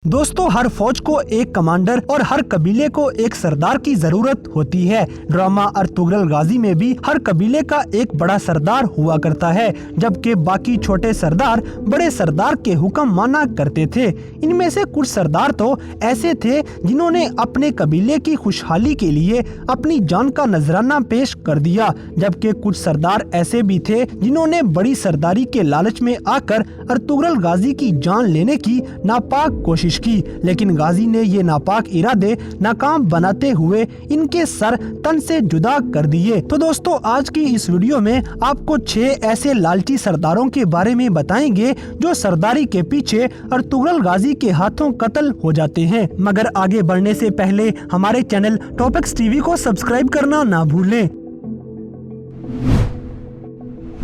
दोस्तों, हर फौज को एक कमांडर और हर कबीले को एक सरदार की जरूरत होती है। ड्रामा अर्तुगरुल गाजी में भी हर कबीले का एक बड़ा सरदार हुआ करता है, जबकि बाकी छोटे सरदार बड़े सरदार के हुक्म माना करते थे। इनमें से कुछ सरदार तो ऐसे थे जिन्होंने अपने कबीले की खुशहाली के लिए अपनी जान का नजराना पेश कर दिया, जबकि कुछ सरदार ऐसे भी थे जिन्होंने बड़ी सरदारी के लालच में आकर अर्तुगरुल गाजी की जान लेने की नापाक कोशिश की, लेकिन गाजी ने ये नापाक इरादे नाकाम बनाते हुए इनके सर तन से जुदा कर दिए। तो दोस्तों, आज की इस वीडियो में आपको 6 ऐसे लालची सरदारों के बारे में बताएंगे जो सरदारी के पीछे अर्तुगरुल गाजी के हाथों कत्ल हो जाते हैं। मगर आगे बढ़ने से पहले हमारे चैनल टॉपिक्स टीवी को सब्सक्राइब करना ना भूलें।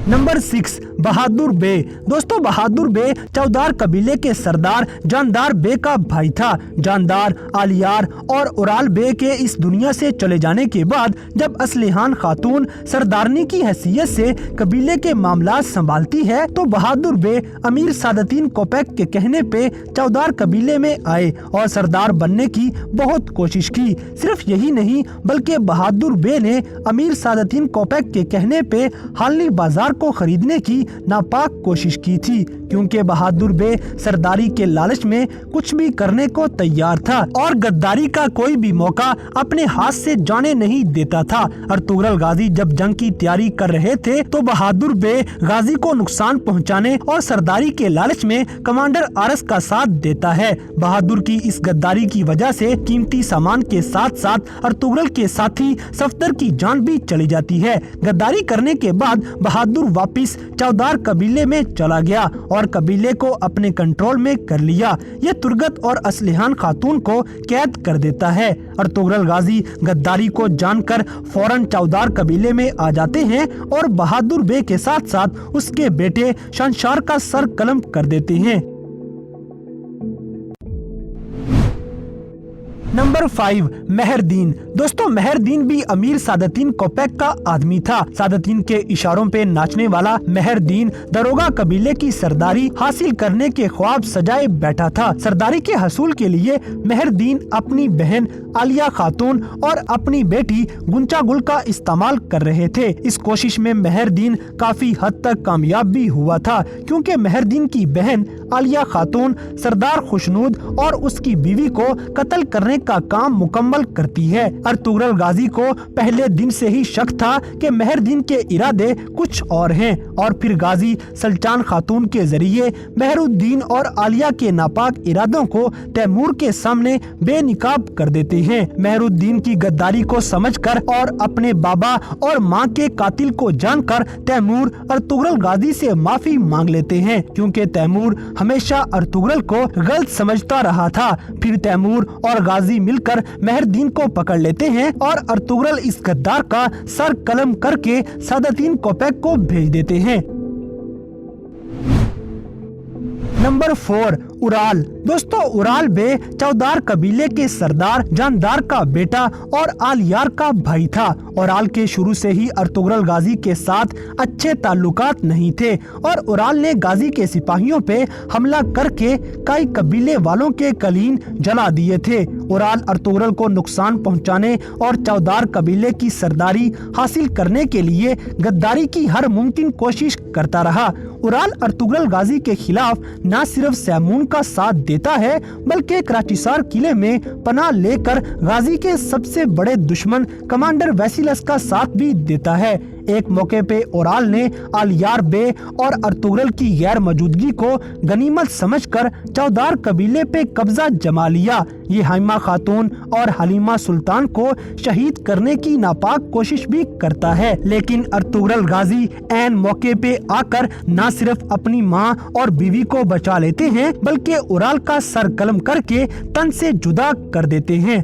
नंबर 6, बहादुर बे। दोस्तों, बहादुर बे चौदार कबीले के सरदार जानदार बे का भाई था। जानदार, आलियार और उराल बे के इस दुनिया से चले जाने के बाद जब असलिहान खातून सरदारनी की हैसियत से कबीले के मामला संभालती है, तो बहादुर बे अमीर सादतीन कोपैक के कहने पे चौदार कबीले में आए और सरदार बनने की बहुत कोशिश की। सिर्फ यही नहीं, बल्कि बहादुर बे ने अमीर सादतीन कोपैक के कहने पे हालनी बाजार को खरीदने की नापाक कोशिश की थी, क्योंकि बहादुर बे सरदारी के लालच में कुछ भी करने को तैयार था और गद्दारी का कोई भी मौका अपने हाथ से जाने नहीं देता था। अर्तुगरुल गाजी जब जंग की तैयारी कर रहे थे, तो बहादुर बे गाजी को नुकसान पहुंचाने और सरदारी के लालच में कमांडर आरस का साथ देता है। बहादुर की इस गद्दारी की वजह से कीमती सामान के साथ साथ अर्तुगरुल के साथी सफदर की जान भी चली जाती है। गद्दारी करने के बाद बहादुर वापिस चौदार कबीले में चला गया और कबीले को अपने कंट्रोल में कर लिया। ये तुर्गत और असलिहान खातून को कैद कर देता है। अर्तुगरुल गाजी गद्दारी को जानकर फौरन चौदार कबीले में आ जाते हैं और बहादुर बे के साथ साथ उसके बेटे शनशार का सर कलम कर देते हैं। नंबर 5, मेहरदीन। दोस्तों, मेहरदीन भी अमीर सादतीन कोपैक का आदमी था। सादतीन के इशारों पे नाचने वाला मेहरदीन दरोगा कबीले की सरदारी हासिल करने के ख्वाब सजाए बैठा था। सरदारी के हसूल के लिए मेहरदीन अपनी बहन आलिया खातून और अपनी बेटी गुंचा गुल का इस्तेमाल कर रहे थे। इस कोशिश में मेहरदीन काफी हद तक कामयाब भी हुआ था, क्योंकि मेहरदीन की बहन आलिया खातून सरदार खुशनूद और उसकी बीवी को कत्ल करने का काम मुकम्मल करती है। अर्तुगरुल गाजी को पहले दिन से ही शक था कि मेहरदीन के इरादे कुछ और हैं, और फिर गाजी सल्चान खातून के जरिए मेहरुद्दीन और आलिया के नापाक इरादों को तैमूर के सामने बेनिकाब कर देते हैं। मेहरुद्दीन की गद्दारी को समझकर और अपने बाबा और माँ के कातिल को जानकर तैमूर अर्तुगरुल गाजी से माफी मांग लेते हैं, क्योंकि तैमूर हमेशा अर्तुगरुल को गलत समझता रहा था। फिर तैमूर और गाजी मिलकर मेहरदीन को पकड़ लेते हैं और अर्तुगरुल इस गद्दार का सर कलम करके सादतीन कोपैक को भेज देते हैं। Number 4, Ural. दोस्तों, उराल बे चौदार कबीले के सरदार जानदार का बेटा और आलियार का भाई था। उराल के शुरू से ही अर्तुगरुल गाजी के साथ अच्छे ताल्लुकात नहीं थे और उराल ने गाजी के सिपाहियों पे हमला करके कई कबीले वालों के कलीन जला दिए थे। उराल अर्तुगरुल को नुकसान पहुंचाने और चौदार कबीले की सरदारी हासिल करने के लिए गद्दारी की हर मुमकिन कोशिश करता रहा। उराल अर्तुगरुल गाजी के खिलाफ न सिर्फ सैमून का साथ देता है, बल्कि कराचीसार किले में पनाह लेकर गाजी के सबसे बड़े दुश्मन कमांडर वैसिलस का साथ भी देता है। एक मौके पे उराल ने आलियार बे और अर्तुगरुल की गैर मौजूदगी को गनीमत समझकर चौदार कबीले पे कब्जा जमा लिया। ये हाइमा खातून और हलीमा सुल्तान को शहीद करने की नापाक कोशिश भी करता है, लेकिन अर्तुगरुल गाजी ऐन मौके पे आकर न सिर्फ अपनी माँ और बीवी को बचा लेते हैं, बल्कि उराल का सर कलम करके तन से जुदा कर देते हैं।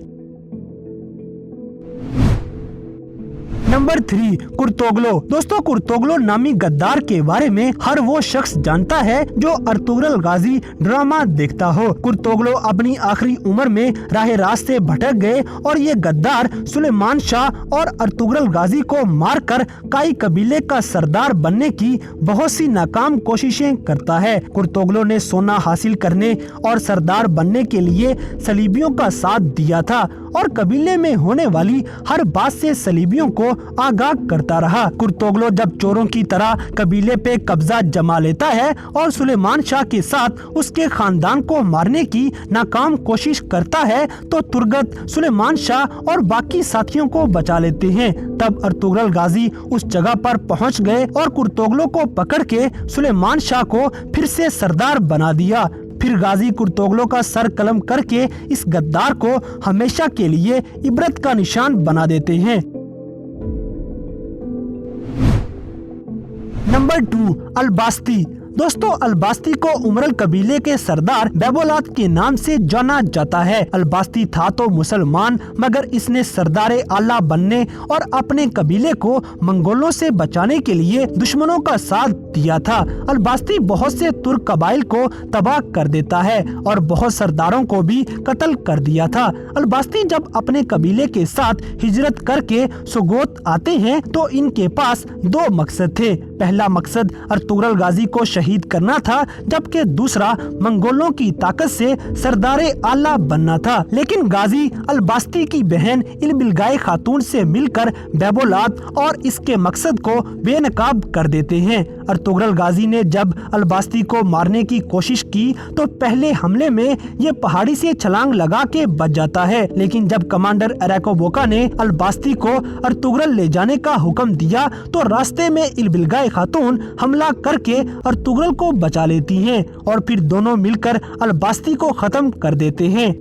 नंबर 3, कुर्तोगलो। दोस्तों, कुर्तोगलो नामी गद्दार के बारे में हर वो शख्स जानता है जो अर्तुगरुल गाजी ड्रामा देखता हो। कुर्तोगलो अपनी आखिरी उम्र में राह रास्त से भटक गए और ये गद्दार सुलेमान शाह और अर्तुगरुल गाजी को मारकर काई कबीले का सरदार बनने की बहुत सी नाकाम कोशिशें करता है। कुर्तोगलो ने सोना हासिल करने और सरदार बनने के लिए सलीबियों का साथ दिया था और कबीले में होने वाली हर बात से सलीबियों को आगाह करता रहा। कुर्तोगलो जब चोरों की तरह कबीले पे कब्जा जमा लेता है और सुलेमान शाह के साथ उसके खानदान को मारने की नाकाम कोशिश करता है तो तुर्गत सुलेमान शाह और बाकी साथियों को बचा लेते हैं। तब अर्तुगरुल गाजी उस जगह पर पहुंच गए और कुर्तोगलो को पकड़ के सुलेमान शाह को फिर से सरदार बना दिया। फिर गाजी कुर्तोगलो का सर कलम करके इस गद्दार को हमेशा के लिए इबरत का निशान बना देते हैं। नंबर 2, अलबास्ती। दोस्तों, अलबास्ती को उमरल कबीले के सरदार बैबोलात के नाम से जाना जाता है। अलबास्ती था तो मुसलमान, मगर इसने सरदार आला बनने और अपने कबीले को मंगोलों से बचाने के लिए दुश्मनों का साथ दिया था। अलबास्ती बहुत से तुर्क कबाइल को तबाह कर देता है और बहुत सरदारों को भी कत्ल कर दिया था। अलबास्ती जब अपने कबीले के साथ हिजरत करके सोगोत आते हैं तो इनके पास 2 मकसद थे। पहला मकसद अर्तुगरुल गाजी को शहीद करना था, जबकि दूसरा मंगोलों की ताकत से सरदार आला बनना था। लेकिन गाजी अलबास्ती की बहन इल्बिलगाई खातून से मिलकर बैबोलात और इसके मकसद को बेनकाब कर देते हैं। अर्तुगरुल गाजी ने जब अलबास्ती को मारने की कोशिश की तो पहले हमले में ये पहाड़ी से छलांग लगा के बच जाता है, लेकिन जब कमांडर अरेकोबोका ने अलबास्ती को अर्तुगरुल ले जाने का हुक्म दिया तो रास्ते में इल्बिलगाई खातून हमला करके अर्तुगरुल को बचा लेती हैं और फिर दोनों मिलकर अलबास्ती को खत्म कर देते हैं।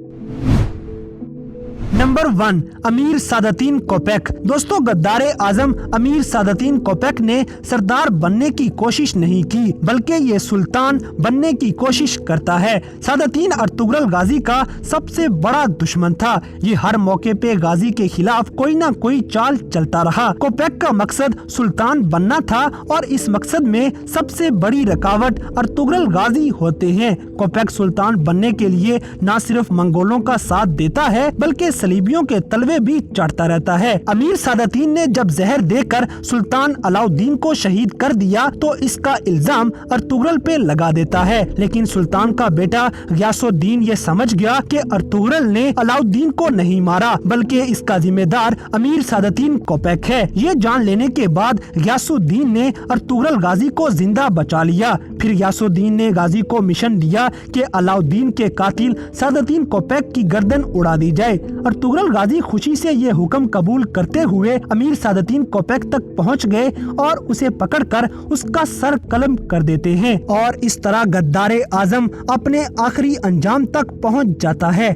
नंबर 1, अमीर सादतीन कोपेक। दोस्तों, गद्दार आजम अमीर सादतीन कोपेक ने सरदार बनने की कोशिश नहीं की, बल्कि ये सुल्तान बनने की कोशिश करता है। सादतीन अर्तुगरुल गाजी का सबसे बड़ा दुश्मन था। ये हर मौके पे गाजी के खिलाफ कोई ना कोई चाल चलता रहा। कोपेक का मकसद सुल्तान बनना था और इस मकसद में सबसे बड़ी रुकावट अर्तुगरुल गाजी होते हैं। कोपेक सुल्तान बनने के लिए न सिर्फ मंगोलों का साथ देता है बल्कि सलीबियों के तलवे भी चढ़ता रहता है। अमीर सादतीन ने जब जहर देकर सुल्तान अलाउद्दीन को शहीद कर दिया तो इसका इल्जाम अर्तुगरुल पे लगा देता है, लेकिन सुल्तान का बेटा गियासुद्दीन ये समझ गया कि अर्तुगरुल ने अलाउद्दीन को नहीं मारा बल्कि इसका जिम्मेदार अमीर सादतीन कोपेक है। ये जान लेने के बाद गियासुद्दीन ने अर्तुगरुल गाजी को जिंदा बचा लिया। फिर गियासुद्दीन ने गाजी को मिशन दिया कि अलाउद्दीन के कातिल सादतीन कोपेक की गर्दन उड़ा दी जाए। अर्तुगरुल गाजी खुशी से ये हुक्म कबूल करते हुए अमीर सादतीन कोपेक तक पहुंच गए और उसे पकड़कर उसका सर कलम कर देते हैं और इस तरह गद्दार आजम अपने आखिरी अंजाम तक पहुंच जाता है।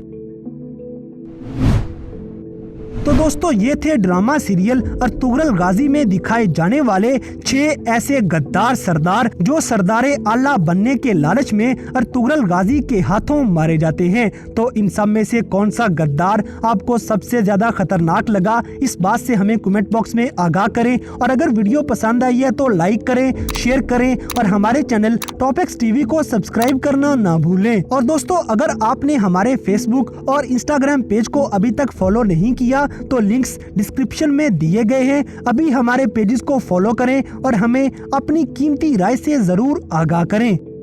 तो दोस्तों, ये थे ड्रामा सीरियल अर्तुगरुल गाजी में दिखाए जाने वाले 6 ऐसे गद्दार सरदार जो सरदार आला बनने के लालच में अर्तुगरुल गाजी के हाथों मारे जाते हैं। तो इन सब में से कौन सा गद्दार आपको सबसे ज्यादा खतरनाक लगा, इस बात से हमें कमेंट बॉक्स में आगाह करें। और अगर वीडियो पसंद आई है तो लाइक करें, शेयर करें और हमारे चैनल टॉपिक्स टीवी को सब्सक्राइब करना ना भूलें। और दोस्तों, अगर आपने हमारे फेसबुक और इंस्टाग्राम पेज को अभी तक फॉलो नहीं किया तो लिंक्स डिस्क्रिप्शन में दिए गए हैं। अभी हमारे पेजेस को फॉलो करें और हमें अपनी कीमती राय से जरूर आगाह करें।